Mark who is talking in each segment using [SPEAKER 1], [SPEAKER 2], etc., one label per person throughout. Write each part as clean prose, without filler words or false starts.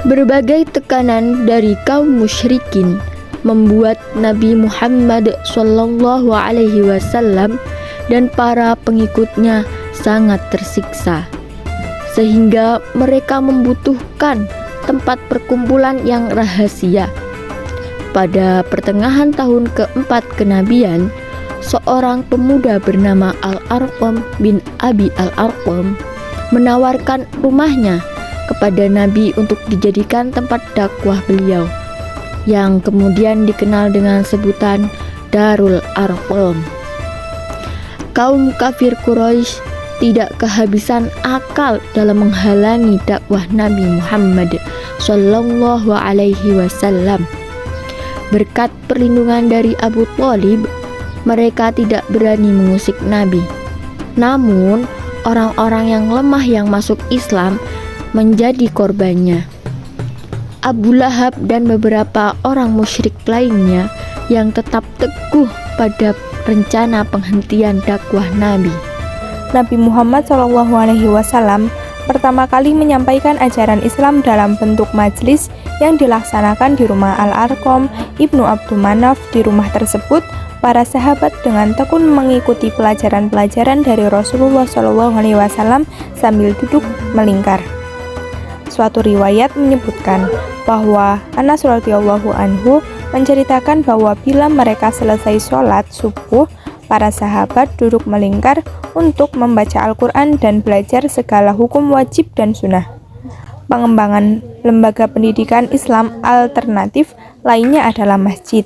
[SPEAKER 1] Berbagai tekanan dari kaum musyrikin membuat Nabi Muhammad SAW dan para pengikutnya sangat tersiksa, sehingga mereka membutuhkan tempat perkumpulan yang rahasia. Pada pertengahan tahun keempat kenabian, seorang pemuda bernama Al-Arqam bin Abi Al-Arqam menawarkan rumahnya kepada Nabi untuk dijadikan tempat dakwah beliau, yang kemudian dikenal dengan sebutan Darul Arqam. Kaum kafir Quraisy tidak kehabisan akal dalam menghalangi dakwah Nabi Muhammad SAW. Berkat perlindungan dari Abu Thalib, mereka tidak berani mengusik Nabi. Namun, orang-orang yang lemah yang masuk Islam menjadi korbannya. Abu Lahab dan beberapa orang musyrik lainnya yang tetap teguh pada rencana penghentian dakwah Nabi.
[SPEAKER 2] Nabi Muhammad SAW pertama kali menyampaikan ajaran Islam dalam bentuk majlis yang dilaksanakan di rumah Al-Arqam Ibnu Abdul Manaf. Di rumah tersebut, para sahabat dengan tekun mengikuti pelajaran-pelajaran dari Rasulullah SAW sambil duduk melingkar. Suatu riwayat menyebutkan bahwa Anas radhiyallahu anhu menceritakan bahwa bila mereka selesai sholat subuh, para sahabat duduk melingkar untuk membaca Al-Quran dan belajar segala hukum wajib dan sunnah. Pengembangan lembaga pendidikan Islam alternatif lainnya adalah masjid.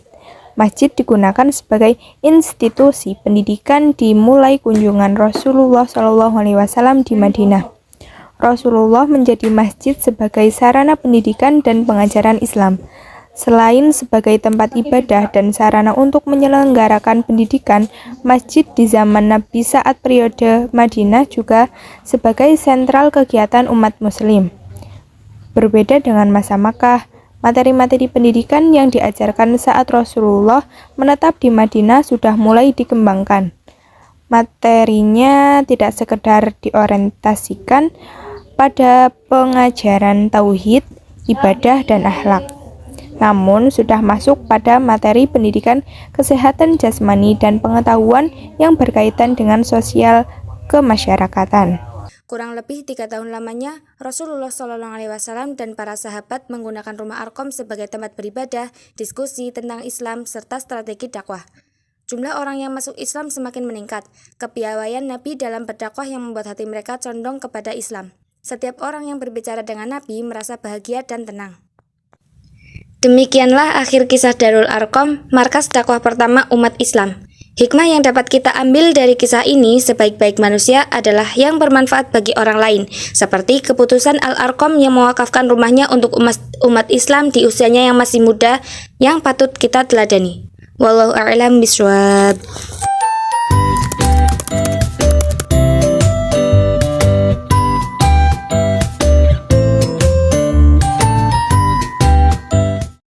[SPEAKER 2] Masjid digunakan sebagai institusi pendidikan dimulai kunjungan Rasulullah SAW di Madinah. Rasulullah menjadi masjid sebagai sarana pendidikan dan pengajaran Islam. Selain sebagai tempat ibadah dan sarana untuk menyelenggarakan pendidikan, masjid di zaman Nabi saat periode Madinah juga sebagai sentral kegiatan umat muslim. Berbeda dengan masa Makkah, materi-materi pendidikan yang diajarkan saat Rasulullah menetap di Madinah sudah mulai dikembangkan. Materinya tidak sekedar diorientasikan pada pengajaran tauhid, ibadah, dan akhlak, namun sudah masuk pada materi pendidikan kesehatan jasmani dan pengetahuan yang berkaitan dengan sosial kemasyarakatan.
[SPEAKER 3] Kurang lebih 3 tahun lamanya, Rasulullah SAW dan para sahabat menggunakan rumah Arqam sebagai tempat beribadah, diskusi tentang Islam, serta strategi dakwah. Jumlah orang yang masuk Islam semakin meningkat. Kepiawaian Nabi dalam berdakwah yang membuat hati mereka condong kepada Islam. Setiap orang yang berbicara dengan Nabi merasa bahagia dan tenang. Demikianlah akhir kisah Darul Arqam, markas dakwah pertama umat Islam. Hikmah yang dapat kita ambil dari kisah ini, sebaik-baik manusia adalah yang bermanfaat bagi orang lain, seperti keputusan Al-Arqam yang mewakafkan rumahnya untuk umat Islam di usianya yang masih muda, yang patut kita teladani. Wallahu a'lam bishawab.